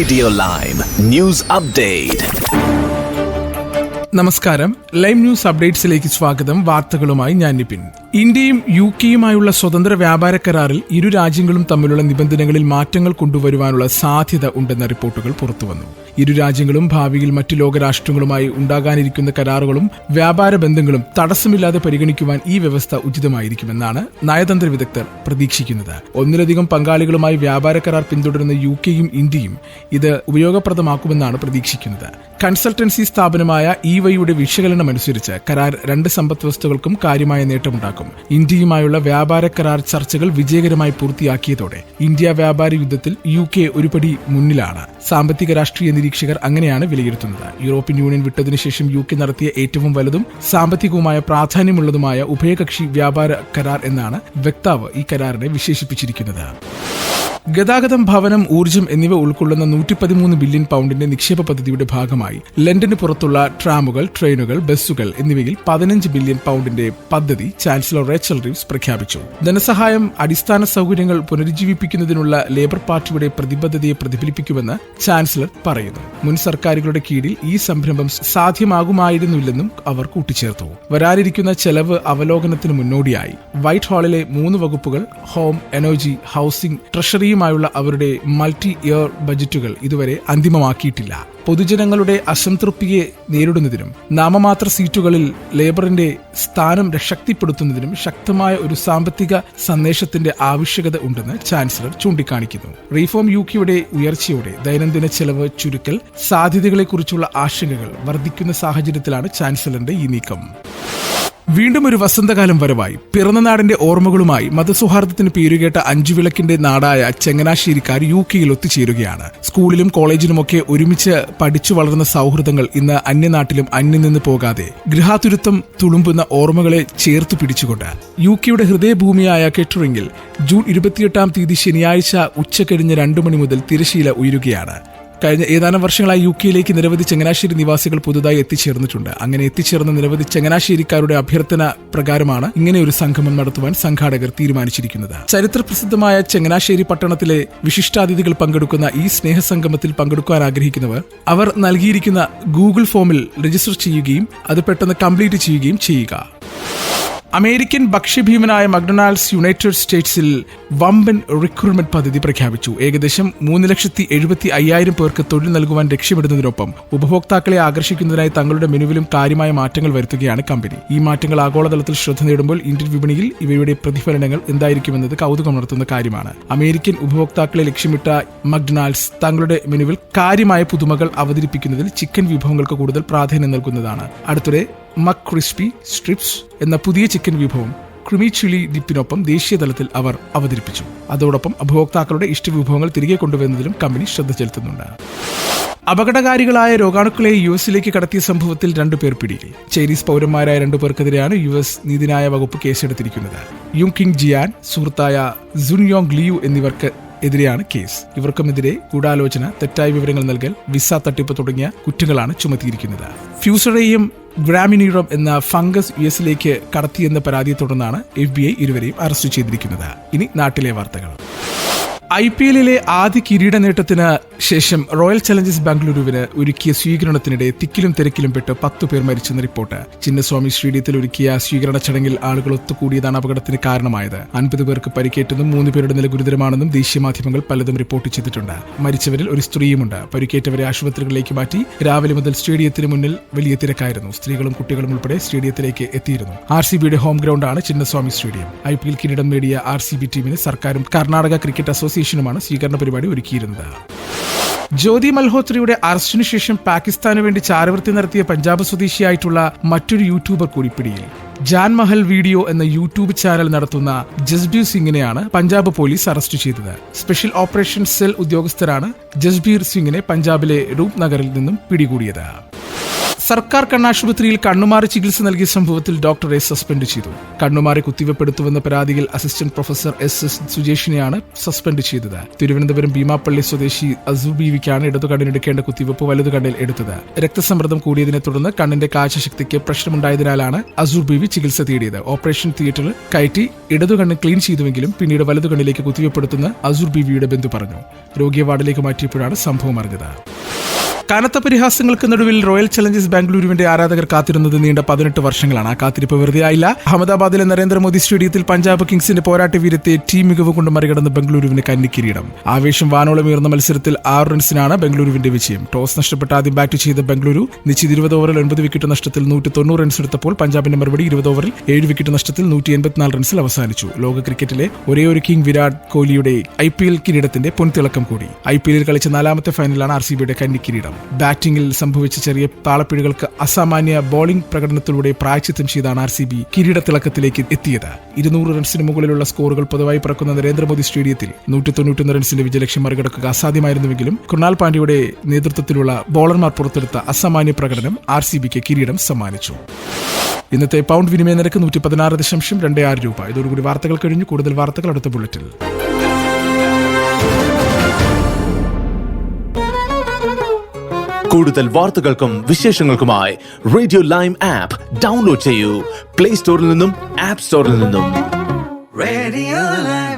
Radio Lime News Update. നമസ്കാരം. Lime news അപ്ഡേറ്റ്സിലേക്ക് സ്വാഗതം. വാർത്തകളുമായി ഞാൻ നിപിൻ. ഇന്ത്യയും യുകെയുമായുള്ള സ്വതന്ത്ര വ്യാപാര കരാറിൽ ഇരു രാജ്യങ്ങളും തമ്മിലുള്ള നിബന്ധനകളിൽ മാറ്റങ്ങൾ കൊണ്ടുവരുവാനുള്ള സാധ്യത ഉണ്ടെന്ന റിപ്പോർട്ടുകൾ പുറത്തുവന്നു. ഇരു രാജ്യങ്ങളും ഭാവിയിൽ മറ്റു ലോകരാഷ്ട്രങ്ങളുമായി ഉണ്ടാകാനിരിക്കുന്ന കരാറുകളും വ്യാപാര ബന്ധങ്ങളും തടസ്സമില്ലാതെ പരിഗണിക്കുവാൻ ഈ വ്യവസ്ഥ ഉചിതമായിരിക്കുമെന്നാണ് നയതന്ത്ര വിദഗ്ധർ പ്രതീക്ഷിക്കുന്നത്. ഒന്നിലധികം പങ്കാളികളുമായി വ്യാപാര കരാർ പിന്തുടരുന്ന യുകെയും ഇന്ത്യയും ഇത് ഉപയോഗപ്രദമാക്കുമെന്നാണ് പ്രതീക്ഷിക്കുന്നത്. കൺസൾട്ടൻസി സ്ഥാപനമായ EYയുടെ വിശകലനമനുസരിച്ച് കരാർ രണ്ട് സമ്പദ് വ്യവസ്ഥകൾക്കും കാര്യമായ നേട്ടമുണ്ടാക്കും. ഇന്ത്യയുമായുള്ള വ്യാപാര കരാർ ചർച്ചകൾ വിജയകരമായി പൂർത്തിയാക്കിയതോടെ ഇന്ത്യ വ്യാപാര യുദ്ധത്തിൽ UK ഒരുപടി മുന്നിലാണ്. സാമ്പത്തിക രാഷ്ട്രീയ നിരീക്ഷകർ അങ്ങനെയാണ് വിലയിരുത്തുന്നത്. യൂറോപ്യൻ യൂണിയൻ വിട്ടതിനു ശേഷം UK നടത്തിയ ഏറ്റവും വലുതും സാമ്പത്തികവുമായ പ്രാധാന്യമുള്ളതുമായ ഉഭയകക്ഷി വ്യാപാര കരാർ എന്നാണ് വക്താവ് ഈ കരാറിനെ വിശേഷിപ്പിച്ചിരിക്കുന്നത്. ഗതാഗതം, ഭവനം, ഊർജ്ജം എന്നിവ ഉൾക്കൊള്ളുന്ന 113 ബില്യൺ പൗണ്ടിന്റെ നിക്ഷേപ പദ്ധതിയുടെ ഭാഗമായി ലണ്ടന് പുറത്തുള്ള ട്രാമുകൾ, ട്രെയിനുകൾ, ബസ്സുകൾ എന്നിവയിൽ 15 ബില്യൺ പൗണ്ടിന്റെ പദ്ധതി ചാൻസലർ റേച്ചൽ റീവ്സ് പ്രഖ്യാപിച്ചു. ധനസഹായം അടിസ്ഥാന സൗകര്യങ്ങൾ പുനരുജ്ജീവിപ്പിക്കുന്നതിനുള്ള ലേബർ പാർട്ടിയുടെ പ്രതിബദ്ധതയെ പ്രതിഫലിപ്പിക്കുമെന്ന് ചാൻസലർ പറയുന്നു. മുൻ സർക്കാരുകളുടെ കീഴിൽ ഈ സംരംഭം സാധ്യമാകുമായിരുന്നില്ലെന്നും അവർ കൂട്ടിച്ചേർത്തു. വരാനിരിക്കുന്ന ചെലവ് അവലോകനത്തിന് മുന്നോടിയായി വൈറ്റ് ഹാളിലെ 3 വകുപ്പുകൾ ഹോം, എനർജി, ഹൌസിംഗ്, ട്രഷറിയുമായുള്ള അവരുടെ മൾട്ടി ഇയർ ബജറ്റുകൾ ഇതുവരെ അന്തിമമാക്കിയിട്ടില്ല. പൊതുജനങ്ങളുടെ അസംതൃപ്തിയെ നേരിടുന്നതിനും നാമമാത്ര സീറ്റുകളിൽ ലേബറിന്റെ സ്ഥാനം ശക്തിപ്പെടുത്തുന്നതിനും ശക്തമായ ഒരു സാമ്പത്തിക സന്ദേശത്തിന്റെ ആവശ്യകത ഉണ്ടെന്ന് ചാൻസലർ ചൂണ്ടിക്കാണിക്കുന്നു. റീഫോം UKയുടെ ഉയർച്ചയോടെ ദൈനംദിന ചെലവ് ചുരുക്കൽ സാധ്യതകളെക്കുറിച്ചുള്ള ആശങ്കകൾ വർദ്ധിക്കുന്ന സാഹചര്യത്തിലാണ് ചാൻസലറിന്റെ ഈ നീക്കം. വീണ്ടും ഒരു വസന്തകാലം വരവായി. പിറന്നനാടിന്റെ ഓർമ്മകളുമായി മതസൗഹാർദ്ദത്തിന് പേരുകേട്ട അഞ്ചുവിളക്കിന്റെ നാടായ ചങ്ങനാശ്ശേരിക്കാർ UKയിൽ ഒത്തുചേരുകയാണ്. സ്കൂളിലും കോളേജിലുമൊക്കെ ഒരുമിച്ച് പഠിച്ചു വളർന്ന സൗഹൃദങ്ങൾ ഇന്ന് അന്യനാട്ടിലും അന്യം നിന്ന് പോകാതെ ഗൃഹാതുരത്വം തുളുമ്പുന്ന ഓർമ്മകളെ ചേർത്തു പിടിച്ചുകൊണ്ട് UKയുടെ ഹൃദയഭൂമിയായ കെറ്ററിംഗിൽ ജൂൺ 28 തീയതി ശനിയാഴ്ച ഉച്ചകഴിഞ്ഞ് 2 മണി മുതൽ തിരശീല ഉയരുകയാണ്. കഴിഞ്ഞ ഏതാനും വർഷങ്ങളായി UKയിലേക്ക് നിരവധി ചങ്ങനാശ്ശേരി നിവാസികൾ പുതുതായി എത്തിച്ചേർന്നിട്ടുണ്ട്. അങ്ങനെ എത്തിച്ചേർന്ന നിരവധി ചങ്ങനാശ്ശേരിക്കാരുടെ അഭ്യർത്ഥന പ്രകാരമാണ് ഇങ്ങനെ ഒരു സംഗമം നടത്തുവാൻ സംഘാടകർ തീരുമാനിച്ചിരിക്കുന്നത്. ചരിത്രപ്രസിദ്ധമായ ചങ്ങനാശ്ശേരി പട്ടണത്തിലെ വിശിഷ്ടാതിഥികൾ പങ്കെടുക്കുന്ന ഈ സ്നേഹസംഗമത്തിൽ പങ്കെടുക്കാൻ ആഗ്രഹിക്കുന്നവർ അവർ നൽകിയിരിക്കുന്ന ഗൂഗിൾ ഫോമിൽ രജിസ്റ്റർ ചെയ്യുകയും അത് പെട്ടെന്ന് കംപ്ലീറ്റ് ചെയ്യുകയും ചെയ്യുക. അമേരിക്കൻ ഭക്ഷ്യഭീമനായ മക്ഡൊണാൾഡ്സ് യുണൈറ്റഡ് സ്റ്റേറ്റ്സിൽ വമ്പൻ റിക്രൂട്ട്മെന്റ് പദ്ധതി പ്രഖ്യാപിച്ചു. ഏകദേശം 3,75,000 പേർക്ക് തൊഴിൽ നൽകുവാൻ ലക്ഷ്യമിടുന്നതിനൊപ്പം ഉപഭോക്താക്കളെ ആകർഷിക്കുന്നതിനായി തങ്ങളുടെ മെനുവിലും കാര്യമായ മാറ്റങ്ങൾ വരുത്തുകയാണ് കമ്പനി. ഈ മാറ്റങ്ങൾ ആഗോളതലത്തിൽ ശ്രദ്ധ നേടുമ്പോൾ ഇന്ത്യൻ വിപണിയിൽ ഇവയുടെ പ്രതിഫലനങ്ങൾ എന്തായിരിക്കുമെന്നത് കൗതുകമുണർത്തുന്ന കാര്യമാണ്. അമേരിക്കൻ ഉപഭോക്താക്കളെ ലക്ഷ്യമിട്ട മക്ഡൊണാൾഡ്സ് തങ്ങളുടെ മെനുവിൽ കാര്യമായ പുതുമകൾ അവതരിപ്പിക്കുന്നതിൽ ചിക്കൻ വിഭവങ്ങൾക്ക് കൂടുതൽ പ്രാധാന്യം നൽകുന്നതാണ്. അടുത്തിടെ മക് ക്രിസ്പി സ്ട്രിപ്സ് എന്ന പുതിയ ചിക്കൻ വിഭവം ക്രിമി ചില്ലി ഡിപ്പിനൊപ്പം ദേശീയ തലത്തിൽ അവർ അവതരിപ്പിച്ചു. അതോടൊപ്പം ഉപഭോക്താക്കളുടെ ഇഷ്ടവിഭവങ്ങൾ തിരികെ കൊണ്ടുവരുന്നതിലും കമ്പനി ശ്രദ്ധ ചെലുത്തുന്നുണ്ട്. അപകടകാരികളായ രോഗാണുക്കളെ US കടത്തിയ സംഭവത്തിൽ 2 പേർ പിടിയിൽ. ചൈനീസ് പൗരന്മാരായ 2 പേർക്കെതിരെയാണ് US നീതിന്യായ വകുപ്പ് കേസെടുത്തിരിക്കുന്നത്. യുങ് കിങ് ജിയാൻ, സുഹൃത്തായ സുൻയോങ് ലിയു എന്നിവർക്ക് എതിരെയാണ് കേസ്. ഇവർക്കുമെതിരെ ഗൂഢാലോചന, തെറ്റായ വിവരങ്ങൾ നൽകൽ, വിസ തട്ടിപ്പ് തുടങ്ങിയ കുറ്റങ്ങളാണ് ചുമത്തിയിരിക്കുന്നത്. ഫ്യൂസറേയും ഗ്രാമിനീറം എന്ന ഫംഗസ് US കടത്തിയെന്ന പരാതിയെ തുടർന്നാണ് FBI ഇരുവരെയും അറസ്റ്റ് ചെയ്തിരിക്കുന്നത്. ഇനി നാട്ടിലെ വാർത്തകൾ. IPLിലെ ആദ്യ കിരീട നേട്ടത്തിന് ശേഷം റോയൽ ചലഞ്ചേഴ്സ് ബാംഗ്ലൂരുവിന് ഒരുക്കിയ സ്വീകരണത്തിനിടെ തിക്കിലും തിരക്കിലും പെട്ട് 10 പേർ മരിച്ചെന്ന റിപ്പോർട്ട്. ചിന്നസ്വാമി സ്റ്റേഡിയത്തിൽ ഒരുക്കിയ സ്വീകരണ ചടങ്ങിൽ ആളുകൾ ഒത്തുകൂടിയതാണ് അപകടത്തിന് കാരണമായത്. 50 പേർക്ക് പരിക്കേറ്റെന്നും 3 പേരുടെ നില ഗുരുതരമാണെന്നും ദേശീയ മാധ്യമങ്ങൾ പലതും റിപ്പോർട്ട് ചെയ്തിട്ടുണ്ട്. മരിച്ചവരിൽ ഒരു സ്ത്രീയുമുണ്ട്. പരിക്കേറ്റവരെ ആശുപത്രികളിലേക്ക് മാറ്റി. രാവിലെ മുതൽ സ്റ്റേഡിയത്തിന് മുന്നിൽ വലിയ തിരക്കായിരുന്നു. സ്ത്രീകളും കുട്ടികളും ഉൾപ്പെടെ സ്റ്റേഡിയത്തിലേക്ക് എത്തിയിരുന്നു. RCBയുടെ ഹോം ഗ്രൗണ്ടാണ് ചിന്നസ്വാമി സ്റ്റേഡിയം. IPL കിരീടം നേടിയ RCB ടീമിന് സർക്കാരും കർണാടക ക്രിക്കറ്റ് അസോസിയേഷനുമാണ് സ്വീകരണ പരിപാടി ഒരുക്കിയിരുന്നത്. ജ്യോതി മൽഹോത്രയുടെ അറസ്റ്റിനു ശേഷം പാകിസ്ഥാനു വേണ്ടി ചാരവൃത്തി നടത്തിയ പഞ്ചാബ് സ്വദേശിയായിട്ടുള്ള മറ്റൊരു യൂട്യൂബർ കൂടി പിടിയിൽ. ജാൻ മഹൽ വീഡിയോ എന്ന യൂട്യൂബ് ചാനൽ നടത്തുന്ന ജസ്ബീർ സിംഗിനെയാണ് പഞ്ചാബ് പോലീസ് അറസ്റ്റ് ചെയ്തത്. സ്പെഷ്യൽ ഓപ്പറേഷൻ സെൽ ഉദ്യോഗസ്ഥരാണ് ജസ്ബീർ സിംഗിനെ പഞ്ചാബിലെ രൂപ് നഗറിൽ നിന്നും പിടികൂടിയത്. സർക്കാർ കണ്ണാശുപത്രിയിൽ കണ്ണുമാറി ചികിത്സ നൽകിയ സംഭവത്തിൽ ഡോക്ടറെ സസ്പെൻഡ് ചെയ്തു. കണ്ണുമാറി കുത്തിവെപ്പെടുത്തുവെന്ന പരാതിയിൽ അസിസ്റ്റന്റ് പ്രൊഫസർ എസ് സുജേഷിനെയാണ് സസ്പെൻഡ് ചെയ്തത്. തിരുവനന്തപുരം ഭീമാപ്പള്ളി സ്വദേശി അസൂർ ബീവിക്കാണ് ഇടതുകണ്ണിനെടുക്കേണ്ട കുത്തിവെപ്പ് വലതുകണ്ണിൽ എടുത്തത്. രക്തസമ്മർദ്ദം കൂടിയതിനെ തുടർന്ന് കണ്ണിന്റെ കാഴ്ചശക്തിക്ക് പ്രശ്നമുണ്ടായതിനാലാണ് അസൂർ ബീവി ചികിത്സ തേടിയത്. ഓപ്പറേഷൻ തിയേറ്ററിൽ കയറ്റി ഇടതുകണ്ണ് ക്ലീൻ ചെയ്തുവെങ്കിലും പിന്നീട് വലതുകണ്ണിലേക്ക് കുത്തിവെപ്പെടുത്തുന്ന അസൂർ ബീവിയുടെ ബന്ധു പറഞ്ഞു. രോഗിയെ വാർഡിലേക്ക് മാറ്റിയപ്പോഴാണ് സംഭവം അറിഞ്ഞത്. കനത്ത പരിഹാസങ്ങൾക്ക് നടുവിൽ റോയൽ ചലഞ്ചേഴ്സ് ബാംഗ്ലൂരുവിന്റെ ആരാധകർ കാത്തിരുന്നത് നീണ്ട 18 വർഷങ്ങളാണ്. ആ കാത്തിരിപ്പ് വെറുതെയായില്ല. അഹമ്മദാബാദിലെ നരേന്ദ്രമോദി സ്റ്റേഡിയത്തിൽ പഞ്ചാബ് കിങ്സിന്റെ പോരാട്ട വീരത്തെ ടീം മികവ് കൊണ്ട് മറികടന്ന് ബംഗളൂരുവിന് കന്നിക്കിരീടം. ആവേശം വാനോളമുയർന്ന മത്സരത്തിൽ 6 റൺസിനാണ് ബംഗളൂരുവിന്റെ വിജയം. ടോസ് നഷ്ടപ്പെട്ട് ആദ്യം ബാറ്റ് ചെയ്ത ബംഗളൂരു നിശ്ചിത 20 ഓവറിൽ 9 വിക്കറ്റ് നഷ്ടത്തിൽ 190 റൺസ് എടുത്തപ്പോൾ പഞ്ചാബിന്റെ മറുപടി 20 ഓവറിൽ 7 വിക്കറ്റ് നഷ്ടത്തിൽ 184 റൺസിൽ അവസാനിച്ചു. ലോക ക്രിക്കറ്റിലെ ഒരേയൊരു കിങ് വിരാട് കോഹ്ലിയുടെ IPL കിരീടത്തിന്റെ പൊൻതിളക്കം കൂടി. IPL കളിച്ച 4ാമത്തെ ഫൈനലാണ് RCBയുടെ കന്നിക്കിരീടം. ബാറ്റിംഗിൽ സംഭവിച്ച ചെറിയ താളപ്പിഴകൾക്ക് അസാമാന്യ ബോളിംഗ് പ്രകടനത്തിലൂടെ പ്രായശ്ചിത്തം ചെയ്താണ് RCB കിരീടത്തിളക്കത്തിലേക്ക് എത്തിയത്. 200 റൺസിന് മുകളിലുള്ള സ്കോറുകൾ പതിവായി പറക്കുന്ന നരേന്ദ്രമോദി സ്റ്റേഡിയത്തിൽ 191 റൺസിന്റെ വിജയലക്ഷ്യം മറികടക്കുക അസാധ്യമായിരുന്നുവെങ്കിലും കൃണാൽ പാണ്ഡ്യയുടെ നേതൃത്വത്തിലുള്ള ബോളർമാർ പുറത്തെടുത്ത അസാമാന്യ പ്രകടനം RCBക്ക് കിരീടം സമ്മാനിച്ചു. ഇന്നത്തെ പൗണ്ട് വിനിമയ നിരക്ക് 116.26 രൂപ. ഇതോടുകൂടി വാർത്തകൾ കഴിഞ്ഞു. കൂടുതൽ വാർത്തകൾ അടുത്ത ബുള്ളറ്റിൽ. കൂടുതൽ വാർത്തകൾക്കും വിശേഷങ്ങൾക്കുമായി റേഡിയോ ലൈം ആപ്പ് ഡൗൺലോഡ് ചെയ്യൂ. പ്ലേ സ്റ്റോറിൽ നിന്നും ആപ്പ് സ്റ്റോറിൽ നിന്നും. Radio Lime.